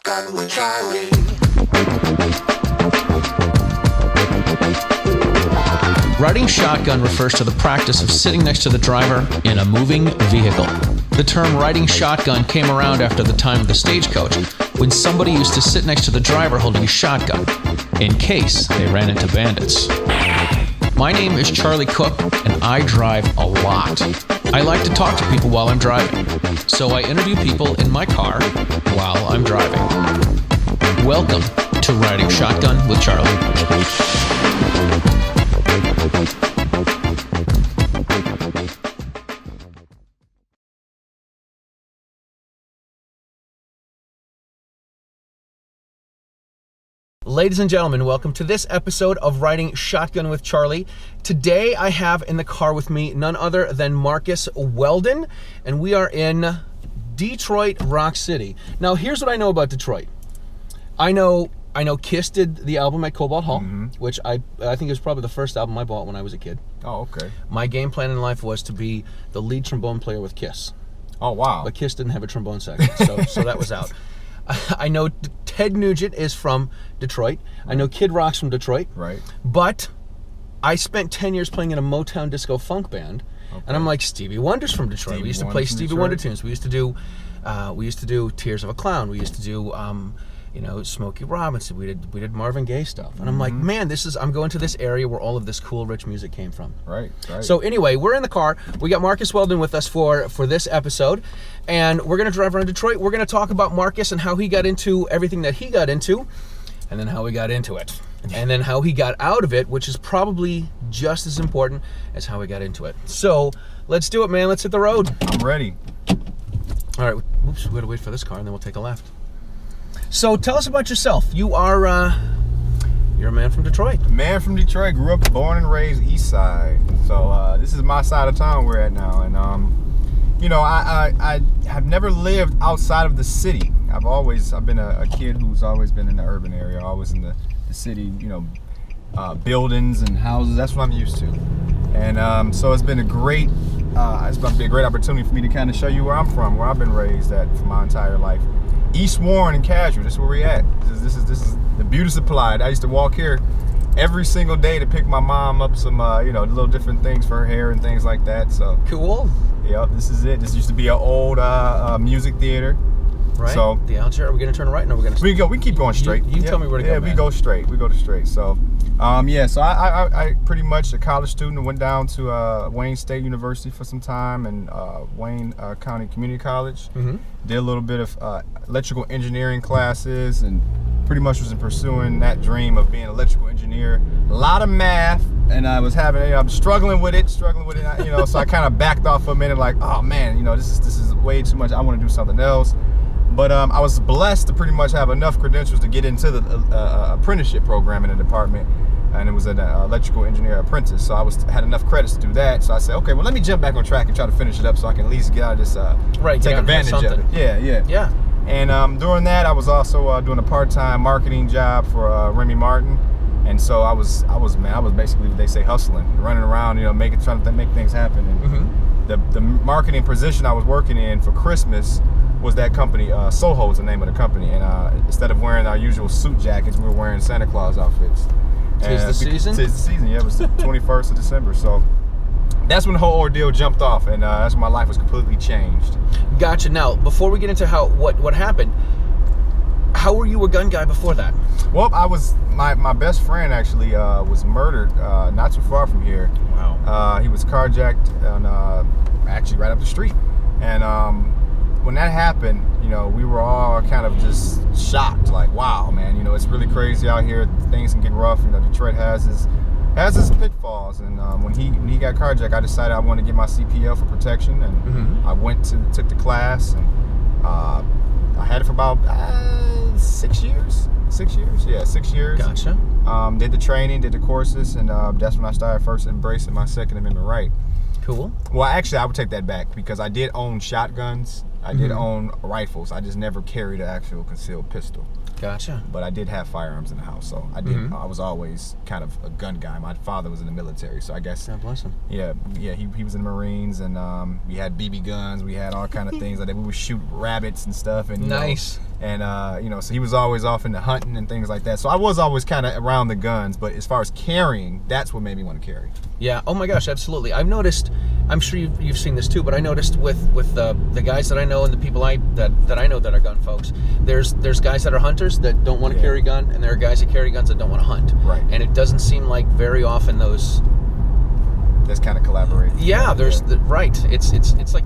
Shotgun with Charlie. Riding shotgun refers to the practice of sitting next to the driver in a moving vehicle. The term riding shotgun came around after the time of the stagecoach, when somebody used to sit next to the driver holding a shotgun, in case they ran into bandits. My name is Charlie Cook, and I drive a lot. I like to talk to people while I'm driving, so I interview people in my car while I'm driving. Welcome to Riding Shotgun with Charlie. Ladies and gentlemen, welcome to this episode of Riding Shotgun with Charlie. Today I have in the car with me none other than Marcus Weldon, and we are in Detroit Rock City. Now here's what I know about Detroit. I know Kiss did the album at Cobalt Hall, which I think it was probably the first album I bought when I was a kid. Oh, okay. My game plan in life was to be the lead trombone player with Kiss. Oh, wow. But Kiss didn't have a trombone section, so that was out. I know Ted Nugent is from Detroit. Right. I know Kid Rock's from Detroit. Right. But I spent 10 years playing in a Motown disco funk band, and I'm like, Stevie Wonder's from Detroit. We used to play Stevie Wonder tunes. We used to do Tears of a Clown. We used to do Smokey Robinson. We did Marvin Gaye stuff. And I'm like, man, I'm going to this area where all of this cool, rich music came from. Right. So anyway, we're in the car. We got Marcus Weldon with us for this episode. And we're going to drive around Detroit. We're going to talk about Marcus and how he got into everything that he got into. And then how he got into it. And then how he got out of it, which is probably just as important as how he got into it. So let's do it, man. Let's hit the road. I'm ready. All right. Oops, we got to wait for this car and then we'll take a left. So tell us about yourself. You're a man from Detroit. Man from Detroit, grew up, born and raised East Side. So this is my side of town we're at now. And I have never lived outside of the city. I've been a kid who's always been in the urban area, always in the city, buildings and houses. That's what I'm used to. And so it's been a great opportunity for me to kind of show you where I'm from, where I've been raised at for my entire life. East Warren and Casual, this is where we at. This is the beauty supply. I used to walk here every single day to pick my mom up some little different things for her hair and things like that. So cool. Yep, this is it. This used to be an old music theater. Right. So the outlet. Are we gonna turn right? No, we're gonna. We keep going straight. You tell me where to go. Yeah, we go straight. We go straight. So, So I pretty much a college student and went down to Wayne State University for some time and Wayne County Community College. Did a little bit of electrical engineering classes and pretty much was pursuing that dream of being an electrical engineer. A lot of math, and I was I'm struggling with it. So I kind of backed off for a minute, like, oh man, this is way too much. I want to do something else. But I was blessed to pretty much have enough credentials to get into the apprenticeship program in the department, and it was an electrical engineer apprentice. So I had enough credits to do that. So I said, okay, well, let me jump back on track and try to finish it up so I can at least get out of this, take advantage of it. Yeah. And during that, I was also doing a part-time marketing job for Remy Martin, and so I was basically, they say, hustling, running around, trying to make things happen. And the marketing position I was working in for Christmas was that company, Soho is the name of the company, and instead of wearing our usual suit jackets, we were wearing Santa Claus outfits. Tis the season? Tis the season, yeah. It was the 21st of December, so that's when the whole ordeal jumped off, and that's when my life was completely changed. Gotcha. Now, before we get into what happened, how were you a gun guy before that? Well, my best friend actually was murdered not too far from here. Wow. He was carjacked actually right up the street, and when that happened, we were all kind of just shocked, like, wow, man, it's really crazy out here. Things can get rough. Detroit has its pitfalls, and when he got carjacked, I decided I wanted to get my CPL for protection, and I took the class, and I had it for about 6 years. 6 years, yeah, 6 years. Gotcha. Did the training, did the courses, and that's when I started first embracing my Second Amendment right. Cool. Well, actually, I would take that back because I did own shotguns. I did own rifles. I just never carried an actual concealed pistol. Gotcha. But I did have firearms in the house, so I did. I was always kind of a gun guy. My father was in the military, so I guess. God bless him. Yeah. He was in the Marines, and we had BB guns. We had all kind of things like that. We would shoot rabbits and stuff, and nice. So he was always off into hunting and things like that. So I was always kind of around the guns, but as far as carrying, that's what made me want to carry. Yeah. Oh my gosh, absolutely. I've noticed. I'm sure you've seen this too, but I noticed with the guys that I know and the people that I know that are gun folks. There's guys that are hunters that don't want to carry a gun, and there are guys that carry guns that don't want to hunt. Right. And it doesn't seem like very often those. That's kind of collaborate. Yeah. Right. It's like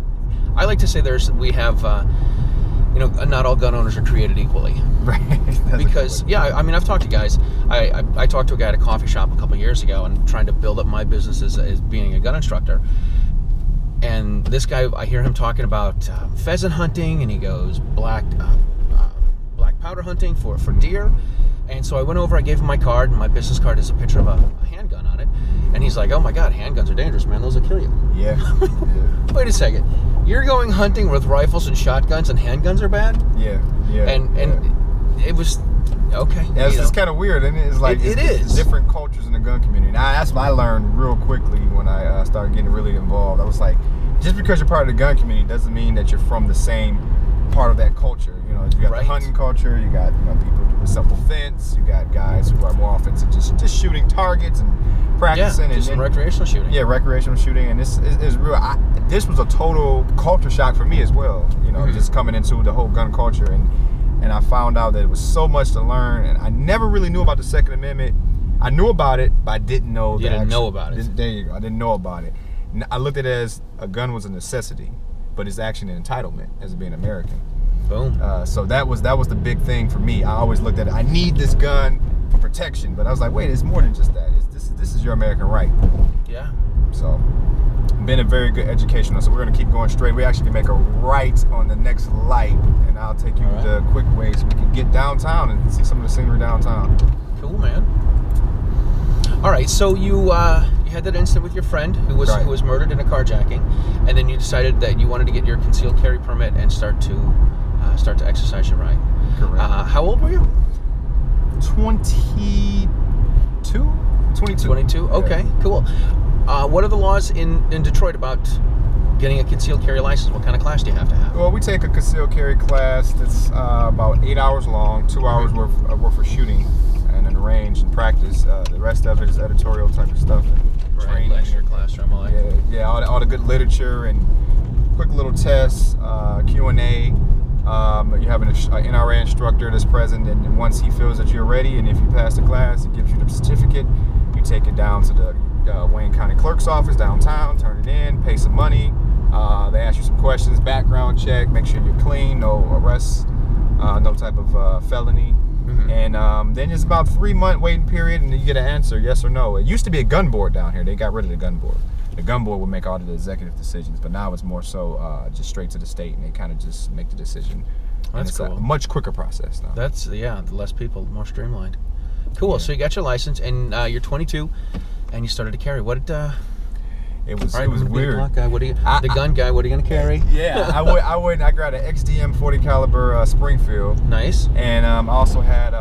I like to say we have. Not all gun owners are created equally. Right. Because, I mean, I've talked to guys. I talked to a guy at a coffee shop a couple of years ago and trying to build up my business as being a gun instructor. And this guy, I hear him talking about pheasant hunting, and he goes black powder hunting for deer. And so I went over, I gave him my card, and my business card has a picture of a handgun on it. And he's like, oh my God, handguns are dangerous, man. Those will kill you. Yeah. Wait a second. You're going hunting with rifles and shotguns, and handguns are bad? Yeah. And it was, okay. Yeah, it's kind of weird, and it's like it's different cultures in the gun community. Now, that's what I learned real quickly when I started getting really involved. I was like, just because you're part of the gun community doesn't mean that you're from the same part of that culture. You got the hunting culture, you got people doing self-defense, you got guys who are more often just shooting targets and practicing. Yeah, just recreational shooting. Yeah, recreational shooting, and this is real. This was a total culture shock for me as well. Just coming into the whole gun culture, and I found out that it was so much to learn, and I never really knew about the Second Amendment. I knew about it, but I didn't know. You didn't know about it. There you go. I didn't know about it. I looked at it as a gun was a necessity, but it's actually an entitlement as being American. Boom. So that was the big thing for me. I always looked at it. I need this gun for protection, but I was like, wait, it's more than just that. This is your American right. Yeah. So, been a very good educational. So we're gonna keep going straight. We actually can make a right on the next light, and I'll take you the quick way so we can get downtown and see some of the scenery downtown. Cool, man. All right, so you had that incident with your friend who was murdered in a carjacking, and then you decided that you wanted to get your concealed carry permit and start to exercise your right. Correct. How old were you? 22. 22. Okay, cool. What are the laws in Detroit about getting a concealed carry license? What kind of class do you have to have? Well, we take a concealed carry class that's about 8 hours long, 2 hours worth of shooting and then range and practice. The rest of it is editorial type of stuff. Training, lecture, classroom, all that. Yeah, all the good literature and quick little tests, Q&A. You have an NRA instructor that's present, and once he feels that you're ready, and if you pass the class, he gives you the certificate. You take it down to the Wayne County Clerk's office downtown, turn it in, pay some money. They ask you some questions, background check, make sure you're clean, no arrests, no type of felony. And then it's about 3-month waiting period, and then you get an answer, yes or no. It used to be a gun board down here. They got rid of the gun board. The gun board would make all the executive decisions, but now it's more so just straight to the state, and they kind of just make the decision. That's it's cool. a much quicker process now. That's the less people, more streamlined. Cool. Yeah. So you got your license, and you're 22, and you started to carry. What it was weird. The gun guy. What are you gonna carry? Yeah, I grabbed an XDM 40 caliber Springfield. Nice. And I also had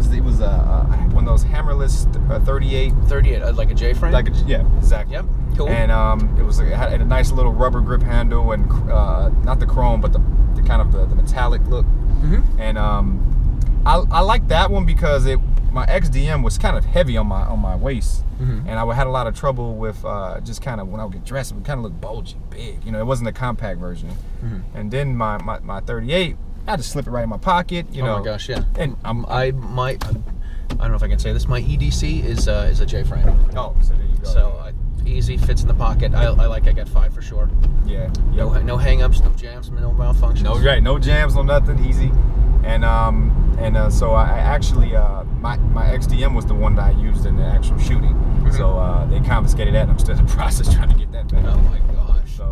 it was one of those hammerless 38. 38, like a J frame. Yeah, exactly. Yep. Cool. And it had a nice little rubber grip handle and not the chrome, but the kind of the metallic look. And I like that one because my XDM was kind of heavy on my waist, and I had a lot of trouble with just kind of when I would get dressed, it would kind of look bulgy, big. It wasn't a compact version. And then my 38, I had to slip it right in my pocket. Oh my gosh, yeah. And I don't know if I can say this. My EDC is a J frame. Oh, so there you go. So easy, fits in the pocket. I got 5 for sure. Yeah. Yep. No hang-ups, no jams, no malfunctions. No jams, no nothing, easy. And so I actually my XDM was the one that I used in the actual shooting. So they confiscated that, and I'm still in the process trying to get that back. Oh my gosh. So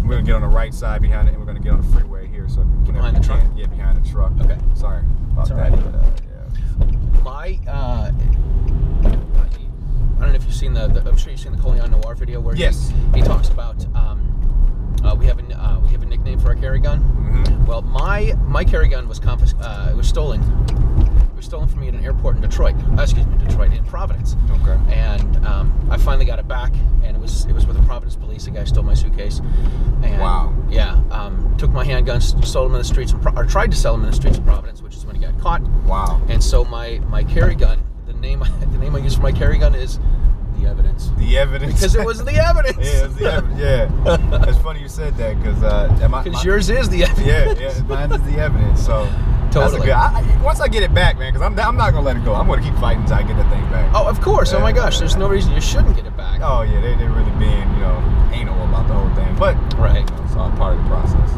we're gonna get on the right side behind it, and we're gonna get on the freeway here. So behind the truck. Yeah, behind the truck. Okay. Sorry about that. Right. But, I don't know if you've seen I'm sure you've seen the Coleon Noir video where he talks about we have a nickname for our carry gun? Well, my carry gun was it was stolen. It was stolen from me at an airport in Detroit. In Providence. Okay. And I finally got it back, and it was with the Providence police. A guy stole my suitcase. And, wow. Yeah. Took my handguns, sold them in the streets, or tried to sell them in the streets of Providence, which is when he got caught. Wow. And so my carry gun, the name I use for my carry gun is The Evidence. The Evidence. Because it was the evidence. Yeah, it was the evidence. Yeah. It's funny you said that because yours is the evidence. Yeah, mine is the evidence. So totally. That's good. Once I get it back, man, because I'm not gonna let it go. I'm gonna keep fighting until I get that thing back. Oh, of course. Oh my gosh. There's no reason you shouldn't get it back. Oh yeah, they're really being anal about the whole thing, but right. It's all part of the process.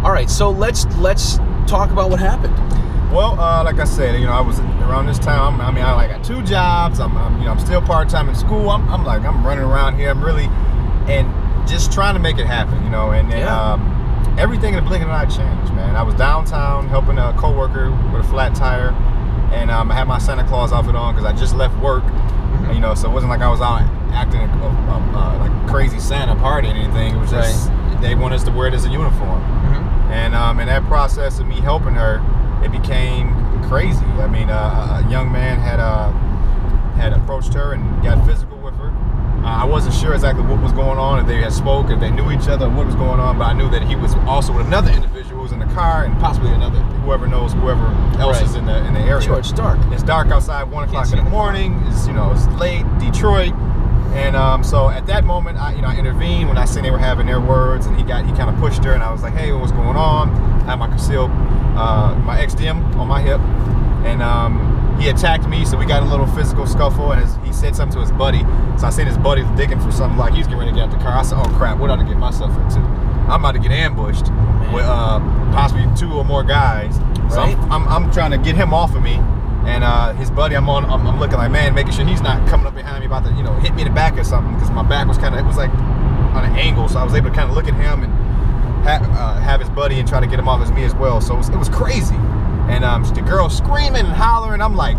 All right, so let's talk about what happened. Well, like I said, I was around this time. I got 2 jobs. I'm still part-time in school. I'm running around here. I'm really and just trying to make it happen, And then everything in the blink of an eye changed, man. I was downtown helping a coworker with a flat tire, and I had my Santa Claus outfit on because I just left work. So it wasn't like I was out acting like a crazy Santa party or anything. It was just they wanted us to wear it as a uniform. And in that process of me helping her, it became crazy. A young man had approached her and got physical with her. I wasn't sure exactly what was going on, if they had spoke, if they knew each other, what was going on, but I knew that he was also with another individual who was in the car, and possibly whoever else is in the area. Sure, it's dark. It's dark outside, 1 o'clock in the morning. It's late, Detroit. And so at that moment, I intervened when I seen they were having their words, and he kind of pushed her, and I was like, hey, what's going on? I had my concealed, my XDM on my hip, and he attacked me, so we got a little physical scuffle, and he said something to his buddy. So I seen his buddy digging for something, like he was getting ready to get out the car. I said, oh crap, what ought to get myself into? I'm about to get ambushed with possibly 2 or more guys. So I'm trying to get him off of me. And his buddy, I'm looking like, man, making sure he's not coming up behind me about to, hit me in the back or something, because my back was it was like on an angle, so I was able to kind of look at him and have his buddy and try to get him off as me as well. So it was crazy. And the girl screaming and hollering. I'm like,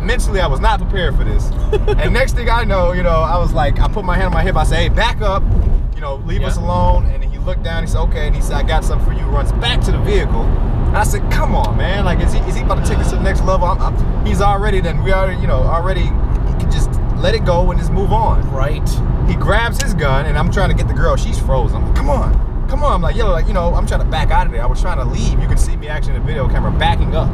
mentally, I was not prepared for this. And next thing I know, I was like, I put my hand on my hip. I said, hey, back up, leave us alone. And he looked down. He said, okay. And he said, I got something for you. Runs back to the vehicle. And I said, come on, man. Like, is he about to take us to the next level? He's already, he can just let it go and just move on. Right. He grabs his gun, and I'm trying to get the girl. She's frozen. I'm like, come on. I'm like, I'm trying to back out of there. I was trying to leave. You can see me actually in the video camera backing up.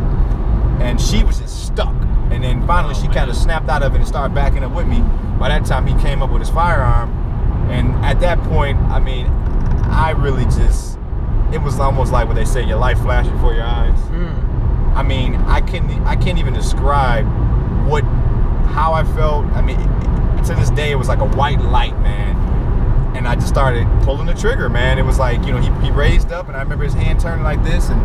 And she was just stuck. And then finally she kind of snapped out of it and started backing up with me. By that time, he came up with his firearm. And at that point, I really just, it was almost like what they say, your life flashed before your eyes. I can't even describe how I felt. To this day, it was like a white light, man. And I just started pulling the trigger, man. It was like, he raised up, and I remember his hand turning like this, and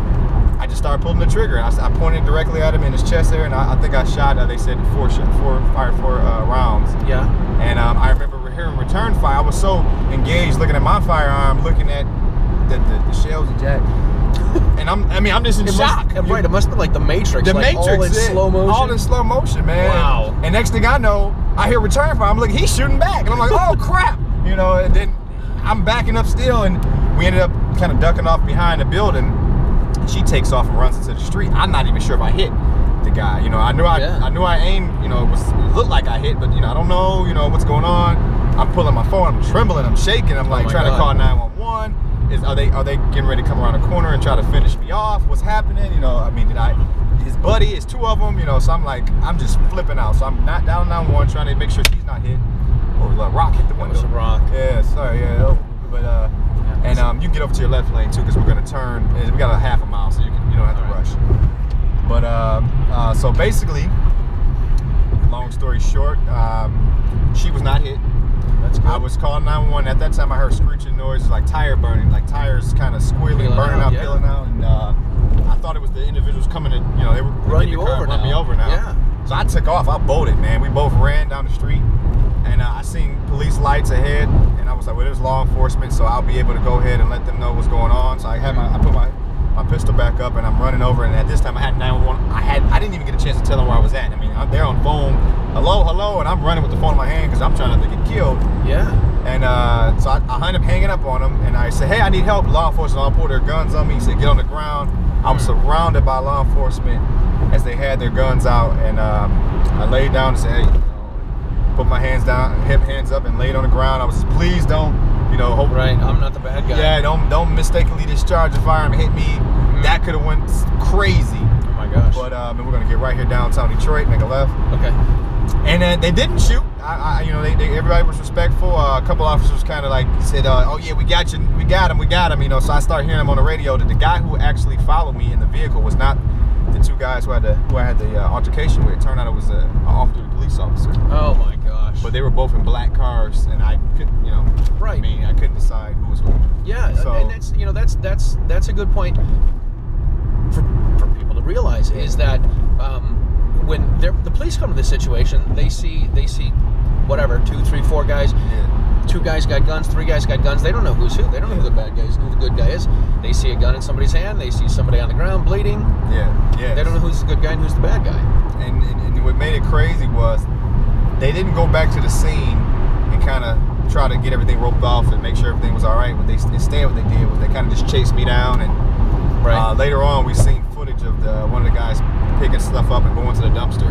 I just started pulling the trigger. I pointed directly at him in his chest there, and I think I shot, they said, fired 4 rounds. Yeah. And I remember hearing return fire. I was so engaged looking at my firearm, looking at the shells eject. And I'm just in shock. Right, it must have been like the Matrix. The Matrix, all in slow motion. All in slow motion, man. Wow. And next thing I know, I hear return fire. I'm like, he's shooting back. And I'm like, oh crap. And then I'm backing up still, and we ended up kind of ducking off behind the building. She takes off and runs into the street. I'm not even sure if I hit the guy. I knew I aimed, it looked like I hit, but I don't know, what's going on. I'm pulling my phone, I'm trembling, I'm shaking, I'm like trying to call 911. Are they getting ready to come around the corner and try to finish me off? What's happening? His buddy, it's 2 of them, so I'm just flipping out. So I'm not down 911, trying to make sure she's not hit. Oh, a rock hit the window. It was a rock. Yeah, sorry, yeah. But and you can get over to your left lane too, because we're gonna turn. We got a half a mile, so you don't have to rush. But so basically, long story short, she was not hit. That's good. I was calling 911. At that time, I heard screeching noises, like tire burning, like tires kind of squealing, burning out, peeling out, and I thought it was the individuals coming to, they were run me over now. Yeah. So I took off. I bolted, man. We both ran down the street. And I seen police lights ahead, and I was like, well, there's law enforcement, so I'll be able to go ahead and let them know what's going on. So I put my pistol back up, and I'm running over, and at this time I had 911. I didn't even get a chance to tell them where I was at. They're on phone, hello, and I'm running with the phone in my hand because I'm trying not to get killed. Yeah. And so I ended up hanging up on him, and I said, hey, I need help. Law enforcement all pulled their guns on me. He said, get on the ground. I was surrounded by law enforcement as they had their guns out, and I laid down and said, hey, put my hands down, hands up, and laid on the ground. I was just, please don't, hope. Right, I'm not the bad guy. Yeah, don't mistakenly discharge a firearm and hit me. That could have went crazy. Oh my gosh. But we're gonna get right here downtown Detroit, make a left. Okay. And they didn't shoot. Everybody was respectful. A couple officers kind of like said, "Oh yeah, we got you, we got him." So I started hearing him on the radio that the guy who actually followed me in the vehicle was not the two guys who I had the altercation with. It turned out it was an off-duty police officer. Oh my gosh. But they were both in black cars, and I couldn't, Right. I couldn't decide who was who. Yeah, so, and that's a good point for people to realize is that when the police come to this situation, they see whatever 2, 3, 4 guys. Yeah. 2 guys got guns, 3 guys got guns. They don't know who's who. They don't know who the bad guy is, who the good guy is. They see a gun in somebody's hand. They see somebody on the ground bleeding. Yeah. They don't know who's the good guy and who's the bad guy. And what made it crazy was they didn't go back to the scene and kind of try to get everything roped off and make sure everything was all right. But instead what they did was they kind of just chased me down. And later on, we seen footage of one of the guys picking stuff up and going to the dumpster.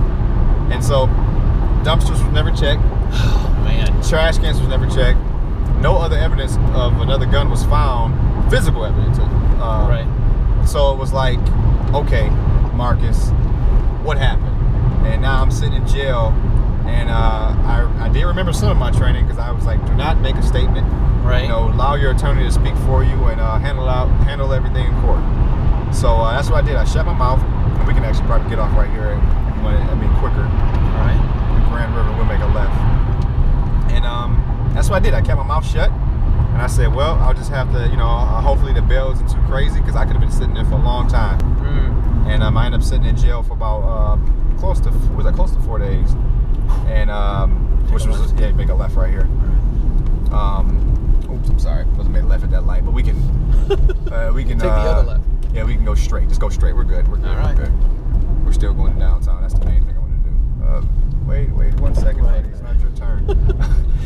And so dumpsters was never checked. Oh man. Trash cans was never checked. No other evidence of another gun was found. Physical evidence. Right. So it was like, okay, Marcus, what happened? And now I'm sitting in jail, and I did remember some of my training because I was like, do not make a statement. Right. Allow your attorney to speak for you and handle everything in court. So that's what I did. I shut my mouth. And we can actually probably get off right here. Quicker. All right. The Grand River, we'll make a left. And that's what I did. I kept my mouth shut. And I said, well, I'll just have to, hopefully the bail isn't too crazy because I could have been sitting there for a long time. And I ended up sitting in jail for about close to 4 days. And make a left right here. Oops, I'm sorry. Wasn't made a left at that light, but we can take the other left. Yeah, we can go straight. Just go straight. We're good. All right. We're good. We're still going downtown. That's the main thing I want to do. Wait 1 second, buddy. It's not your turn.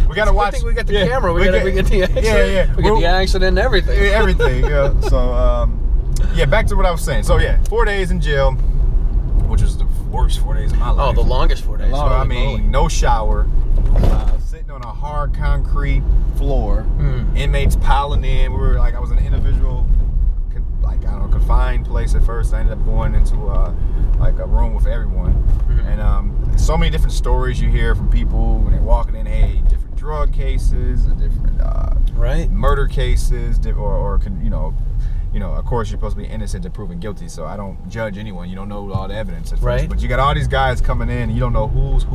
We gotta watch. We got the camera. We get the accident. We get the accident and everything. Everything. Yeah. So back to what I was saying. So 4 days in jail, which was the worst 4 days of my life. Oh, the longest 4 days. No shower. Sitting on a hard concrete floor. Inmates piling in. I was in an individual, confined place at first. I ended up going into a room with everyone. And so many different stories you hear from people when they're walking in. Hey, different drug cases, different murder cases, of course you're supposed to be innocent until proven guilty. So I don't judge anyone. You don't know all the evidence at first. Right. But you got all these guys coming in, and you don't know who's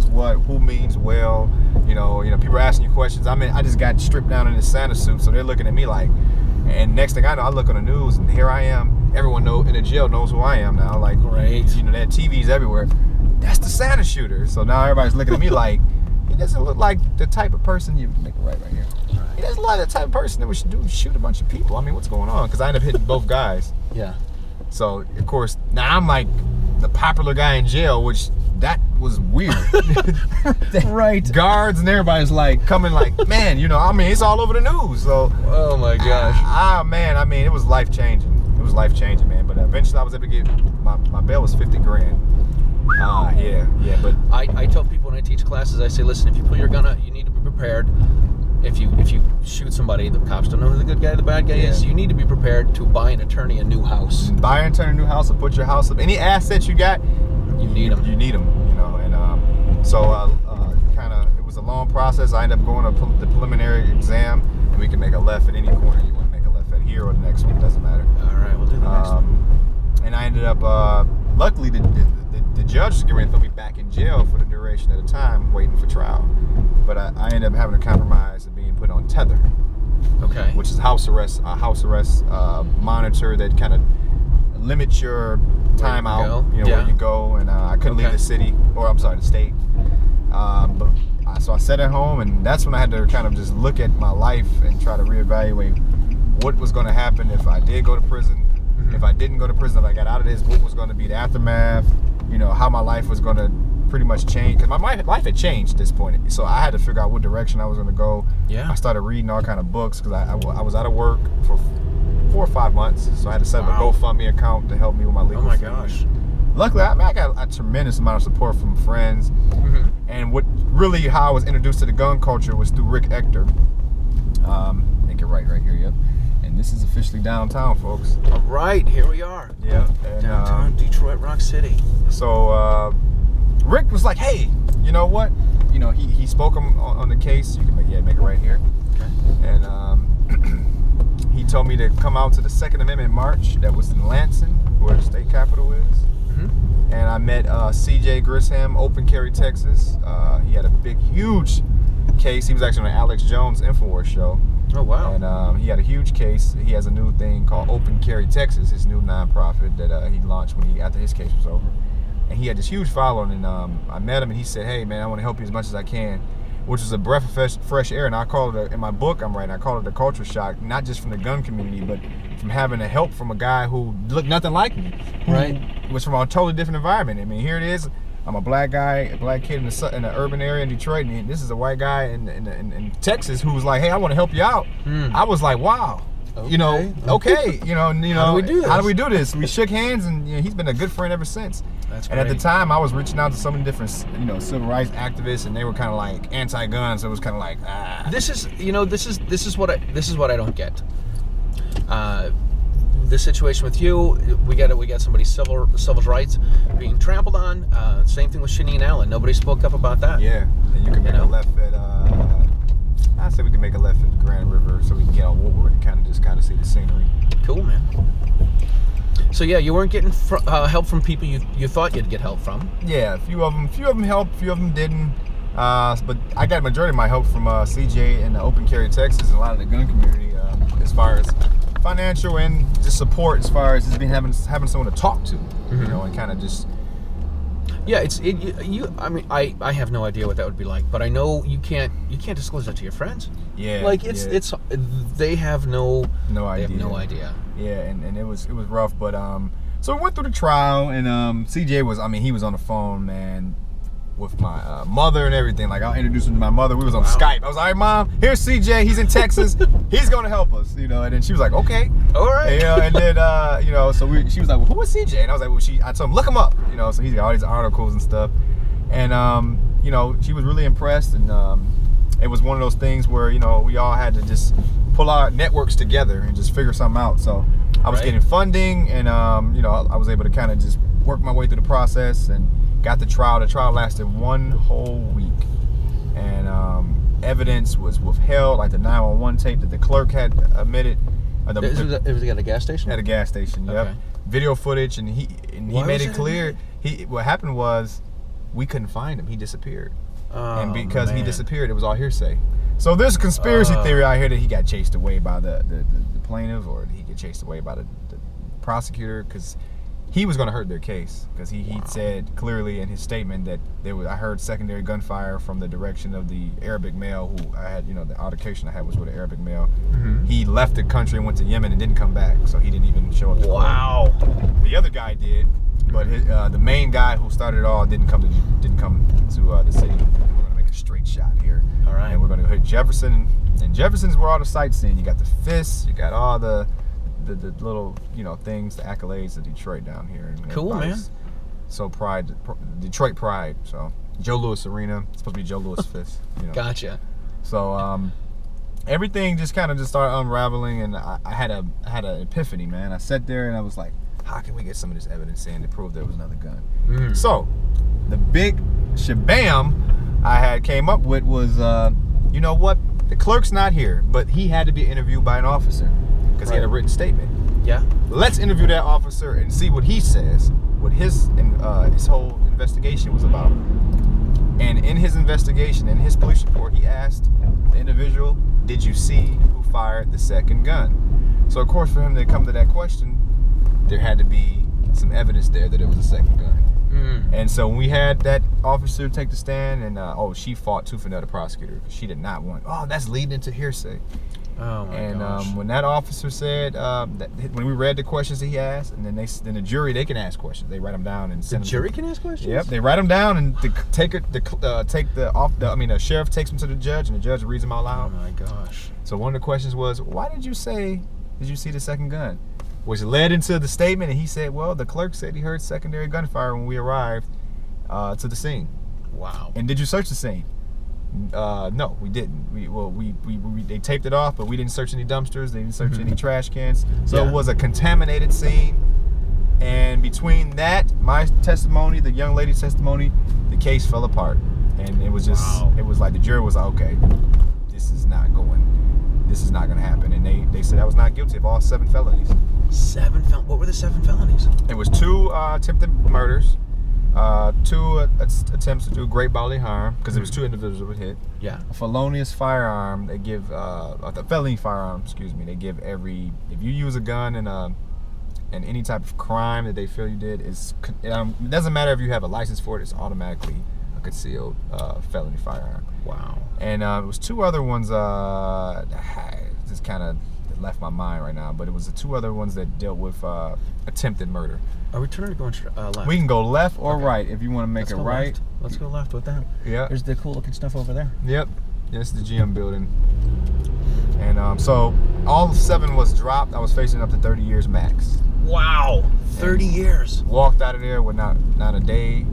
what, who means well. People are asking you questions. I just got stripped down in this Santa suit, so they're looking at me like. And next thing I know, I look on the news, and here I am. Everyone in the jail knows who I am now. Like, great. They had TVs everywhere. That's the Santa shooter. So now everybody's looking at me like, he doesn't look like the type of person you make it right here. Right. He doesn't look like the type of person that would shoot a bunch of people. I mean, what's going on? Because I ended up hitting both guys. Yeah. So of course now I'm like the popular guy in jail, which that was weird. Right. Guards and everybody's like coming like, man, it's all over the news. So oh my gosh. Man, it was life changing. It was life changing, man. But eventually I was able to get my bail was $50,000. Yeah. But I tell people when I teach classes, I say, listen, if you pull your gun out, you need to be prepared. If you shoot somebody, the cops don't know who the good guy, the bad guy is. You need to be prered to buy an attorney a new house. Buy an attorney a new house, or put your house up. Any assets you got, you need them. You need them. And so it was a long process. I ended up going to the preliminary exam, and we can make a left at any corner you want to make a left at, here or the next one. It doesn't matter. All right, we'll do the next one. And I ended up, luckily, the judge was getting ready to throw me back in jail for the duration of the time, waiting for trial. But I ended up having a compromise and being put on tether. Okay. Which is house arrest monitor that kind of limits your time out, where you go, and I couldn't leave the city, the state. So I sat at home, and that's when I had to kind of just look at my life and try to reevaluate what was going to happen if I did go to prison, if I didn't go to prison, if I got out of this, what was going to be the aftermath, how my life was going to pretty much changed because my life had changed at this point. So I had to figure out what direction I was going to go. Yeah. I started reading all kind of books because I was out of work for 4 or 5 months. So I had to set up a GoFundMe account to help me with my legal. Oh my fees. gosh. Luckily, I got a tremendous amount of support from friends. And what really how I was introduced to the gun culture was through Rick Ector. Make it right here, yep. And this is officially downtown, folks. All right, here we are. Yeah. And, downtown Detroit Rock City. So Rick was like, hey, you know what? You know, he spoke on the case. You can make it right here. Okay. And he told me to come out to the Second Amendment March that was in Lansing, where the state capitol is. And I met CJ Grisham, Open Carry, Texas. He had a huge case. He was actually on the Alex Jones Infowars show. Oh, wow. And he had a huge case. He has a new thing called Open Carry Texas, his new nonprofit that he launched after his case was over. And he had this huge following. And I met him, and he said, hey, man, I want to help you as much as I can, which was a breath of fresh air. And I call it, in my book I'm writing, I call it a culture shock, not just from the gun community, but from having the help from a guy who looked nothing like me. Right. Was from a totally different environment. I mean, here it is. I'm a black guy, a black kid in the urban area in Detroit, and this is a white guy in Texas who was like, "Hey, I want to help you out." I was like, "Wow, okay. You know, okay, How do we do this? We shook hands, and he's been a good friend ever since. That's and great. at the time, I was reaching out to so many different, civil rights activists, and they were kind of like anti-gun, so it was kind of like, ah. This is what I don't get. The situation with you, we got somebody's civil rights being trampled on. Same thing with Shanine Allen. Nobody spoke up about that. Yeah, and you can make a left at. I say we can make a left at Grand River so we can get on Woodward and kind of see the scenery. Cool, man. So yeah, you weren't getting help from people you thought you'd get help from. Yeah, a few of them helped, a few of them didn't. But I got majority of my help from CJ and the Open Carry Texas and a lot of the gun community as far as financial and just support as far as just having someone to talk to, and kind of just. Yeah, I mean, I have no idea what that would be like, but I know you can't disclose that to your friends. Yeah. Like they have no idea. They have no idea. Yeah, and it was rough, but so we went through the trial, and CJ was, he was on the phone, man, with my mother and everything. Like, I'll introduce him to my mother. We was on Skype. I was like, all right, Mom, here's CJ. He's in Texas. He's going to help us, And then she was like, okay. All right. And then, so she was like, well, who is CJ? And I was like, well, I told him, look him up. So he's got all these articles and stuff. And, she was really impressed. And it was one of those things where, we all had to just pull our networks together and just figure something out. So I was getting funding, and, I was able to kind of just work my way through the process and got the trial. The trial lasted 1 whole week, and evidence was withheld, like the 911 tape that the clerk had omitted. It was at a gas station? At a gas station, yep. Okay. Video footage, and he made it clear. What happened was we couldn't find him. He disappeared, and because he disappeared, it was all hearsay. So there's a conspiracy theory out here that he got chased away by the plaintiff, or he get chased away by the prosecutor, because he was going to hurt their case, because he said clearly in his statement that I heard secondary gunfire from the direction of the Arabic male who I had, the altercation I had was with an Arabic male. He left the country and went to Yemen and didn't come back, so he didn't even show up to court. The other guy did, but the main guy who started it all didn't come to the city. We're going to make a straight shot here. All right. And we're going to hit Jefferson, and Jefferson's where all the sightseeing. You got the fists, you got all the little things, the accolades of Detroit down here. And cool, man. So Detroit pride. So Joe Louis Arena. It's supposed to be Joe Louis Fist. Gotcha. So everything just kind of started unraveling, and I had an epiphany, man. I sat there and I was like, how can we get some of this evidence in to prove there was another gun? So the big shabam I had came up with was, you know what? The clerk's not here, but he had to be interviewed by an officer, because he had a written statement. Yeah. Let's interview that officer and see what he says, what his whole investigation was about. And in his investigation, in his police report, he asked the individual, did you see who fired the second gun? So of course, for him to come to that question, there had to be some evidence there that it was a second gun. And so when we had that officer take the stand, and she fought tooth and nail the prosecutor, because she did not want, that's leading into hearsay. Oh my and gosh. when that officer said when we read the questions that he asked, and then the jury, they can ask questions. They write them down and send The them jury can ask questions? Yep, they write them down, and the sheriff takes them to the judge, and the judge reads them out loud. Oh my gosh. So one of the questions was, why did you see the second gun? Which led into the statement, and he said, well, the clerk said he heard secondary gunfire when we arrived to the scene. Wow. And did you search the scene? No, we didn't. They taped it off, but we didn't search any dumpsters. They didn't search any trash cans. So it was a contaminated scene. And between that, my testimony, the young lady's testimony, the case fell apart. And it was just, it was like the jury was like, okay, this is not going to happen. And they said I was not guilty of all 7 felonies. What were the 7 felonies? It was 2 attempted murders, 2 attempts to do great bodily harm, because it was 2 individuals that were hit. Yeah. A felonious firearm, they give, a felony firearm, excuse me, they give if you use a gun in any type of crime that they feel you did, it doesn't matter if you have a license for it, it's automatically a concealed felony firearm. Wow. And it was 2 other ones, just kind of left my mind right now, but it was the 2 other ones that dealt with attempted murder. Are we turning or going left? We can go left or right if you want to make it right. Left. Let's go left with that. Yeah. There's the cool looking stuff over there. Yep. This is the GM building. And so all 7 was dropped. I was facing up to 30 years max. Wow. 30 years. Walked out of there with not a day.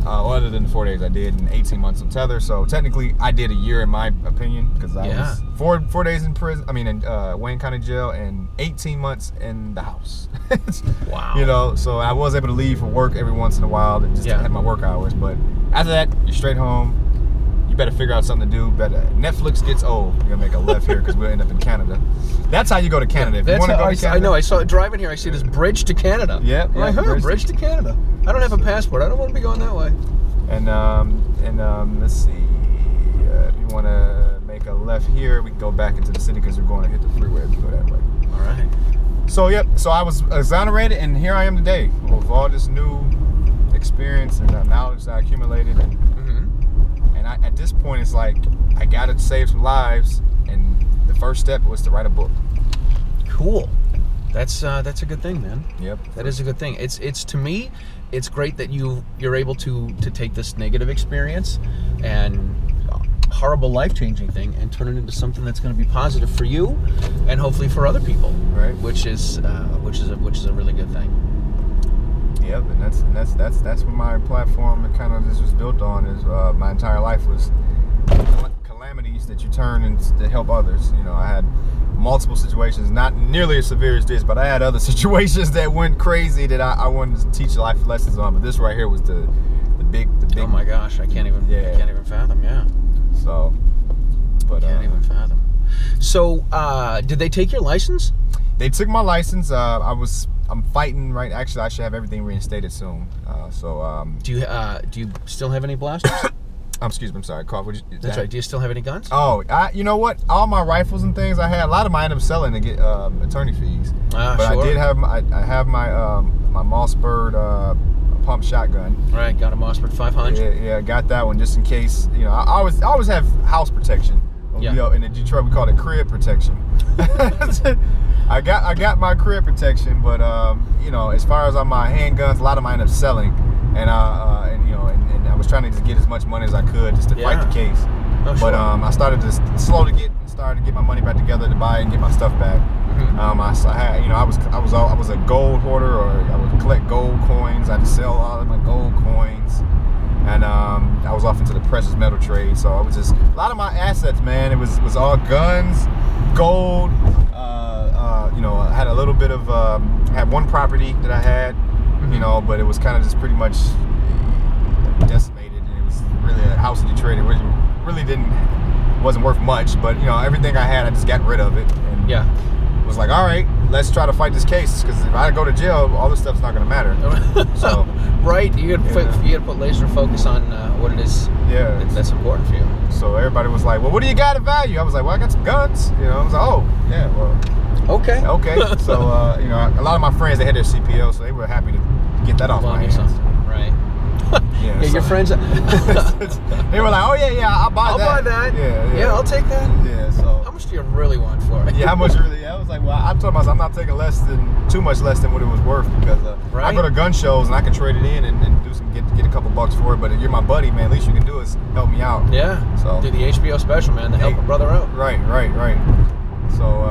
Other than the 4 days I did, and 18 months on tether. So technically, I did a year in my opinion, because I was 4 days in prison. I mean, in Wayne County Jail, and 18 months in the house. Wow. You know, so I was able to leave for work every once in a while to just have my work hours. But after that, you're straight home. You better figure out something to do. Netflix gets old. You're gonna make a left here because we'll end up in Canada. That's how you go to Canada. If you want to go to Canada. I know. I saw it driving here. I see this bridge to Canada. Yeah. Bridge to Canada. I don't have a passport. I don't want to be going that way. And let's see. If you want to make a left here, we can go back into the city because we're going to hit the freeway if you go that way. All right. So so I was exonerated, and here I am today with all this new experience and knowledge that I accumulated, and at this point it's like I gotta save some lives, and the first step was to write a book. Cool. That's a good thing, man. Yep. That is a good thing. It's to me, it's great that you're able to take this negative experience and horrible life-changing thing and turn it into something that's going to be positive for you and hopefully for other people. Right. Which is a really good thing. Yep, and that's what my platform kind of just was built on. Is my entire life was calamities that you turn to help others. You know, I had multiple situations, not nearly as severe as this, but I had other situations that went crazy that I wanted to teach life lessons on. But this right here was the big. Oh my gosh, I can't even fathom. Yeah. So, but can't even fathom. So, did they take your license? They took my license. I'm fighting right. Actually, I should have everything reinstated soon. Do you still have any blasters? Excuse me. I'm sorry. Cough. That's right. Do you still have any guns? Oh, you know what? All my rifles and things I had, a lot of them I ended up selling to get attorney fees. But sure. I did have my Mossberg pump shotgun. Right. Got a Mossberg 500. Yeah. Got that one just in case. You know, I always have house protection. Yeah. You know, in Detroit we call it crib protection. I got my crib protection, but you know, as far as on my handguns, a lot of them I ended up selling, and I was trying to just get as much money as I could just to fight the case. Oh, sure. But I started to slowly get my money back together to buy and get my stuff back. I was a gold hoarder, or I would collect gold coins. I had to sell all of my gold coins. And I was off into the precious metal trade, so I was just a lot of my assets, man. It was all guns, gold. You know, I had a little bit of had one property that I had, you know, but it was kind of just pretty much decimated. And it was really a house in Detroit. It really wasn't worth much, but you know, everything I had, I just got rid of it. And was like, all right, let's try to fight this case, because if I go to jail, all this stuff's not going to matter. So, right, you got to put laser focus on what it is that's important for you. So everybody was like, well, what do you got of value? I was like, well, I got some guns. You know, I was like, oh, yeah, well. Okay. So, you know, a lot of my friends, they had their CPO, so they were happy to get that off my hands. Right. Yeah, your friends. They were like, oh, yeah, I'll buy that. I'll buy that. Yeah, I'll take that. Yeah, so. How much do you really want for it? Yeah, how much really? Yeah, I was like, well, I told myself I'm not taking too much less than what it was worth, because I go to gun shows and I can trade it in and do get a couple bucks for it. But if you're my buddy, man, at least you can do is help me out. Yeah. So do the HBO special, man, to help a brother out. Right. So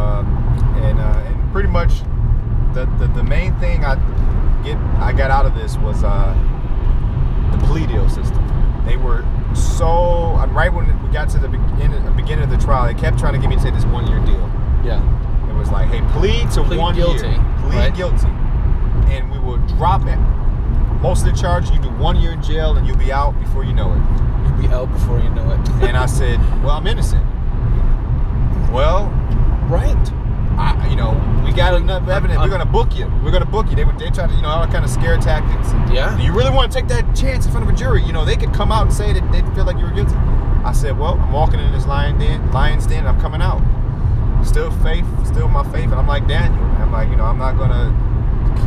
and pretty much the main thing I got out of this was the plea deal system. They were so right when we got to the beginning of the trial, they kept trying to get me to say this 1 year deal. Yeah. It was like, hey, plead 1 guilty, year. Plead guilty. And we will drop it. Most of the charges, you do 1 year in jail and you'll be out before you know it. You'll be out before you know it. And I said, well, I'm innocent. Well, right. We got enough evidence. We're gonna book you. We're gonna book you. They tried to, all kind of scare tactics. Yeah. Do you really want to take that chance in front of a jury? They could come out and say that they feel like you were guilty. I said, well, I'm walking in this lion's den, and I'm coming out. Still my faith, and I'm like Daniel. I'm like, I'm not gonna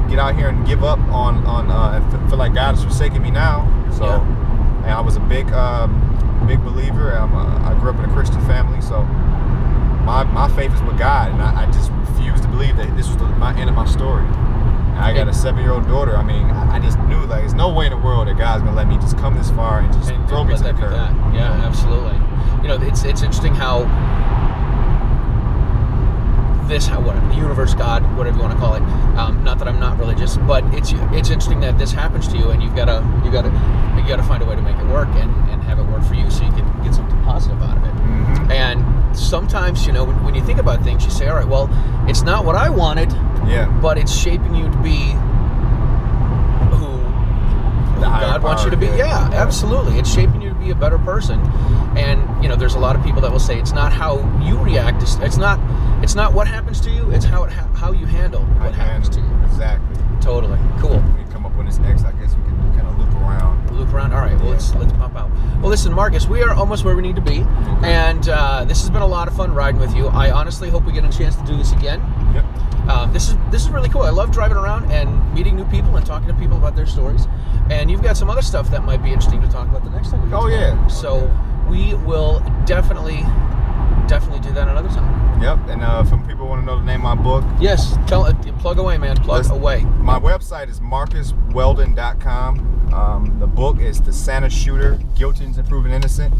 get out here and give up on and feel like God has forsaken me now. So, and I was a big believer. I grew up in a Christian family, so my faith is with God, and I just refuse to believe that this was my end of my story. And I got a 7-year-old daughter. I mean, I just knew, like, there's no way in the world that God's gonna let me just come this far and just throw me to the curb. Yeah, absolutely. It's interesting how the universe, God, whatever you want to call it. Not that I'm not religious, but it's interesting that this happens to you, and you gotta find a way to make it work and have it work for you, so you can get something positive out of it. Mm-hmm. And sometimes, when you think about things, you say, all right, well, it's not what I wanted, but it's shaping you to be who God wants you to be. Yeah, absolutely. It's shaping you to be a better person. And there's a lot of people that will say it's not how you react. It's not what happens to you. It's how you handle what happens to you. Exactly. Totally. Cool. When we come up with this X, I guess we can kind of loop around. All right. Well, let's pop out. Well, listen, Marcus, we are almost where we need to be, and this has been a lot of fun riding with you. I honestly hope we get a chance to do this again. Yep. This is really cool. I love driving around and meeting new people and talking to people about their stories. And you've got some other stuff that might be interesting to talk about the next time we get together. So we will definitely do that another time. Yep. And if people want to know the name of my book, yes, plug away, man. Plug away. My website is marcusweldon.com. The book is The Santa Shooter: Guilty Until Proven Innocent.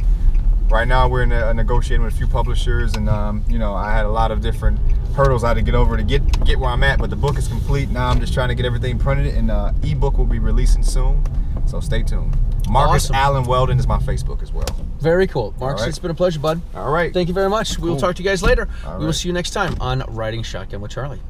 Right now we're negotiating with a few publishers, and I had a lot of different hurdles I had to get over to get where I'm at, but the book is complete now. I'm just trying to get everything printed, and ebook will be releasing soon, so stay tuned. Marcus Allen Weldon is my Facebook as well. Very cool. Marcus, It's been a pleasure, bud. All right. Thank you very much. We will talk to you guys later. All we will see you next time on Riding Shotgun with Charlie.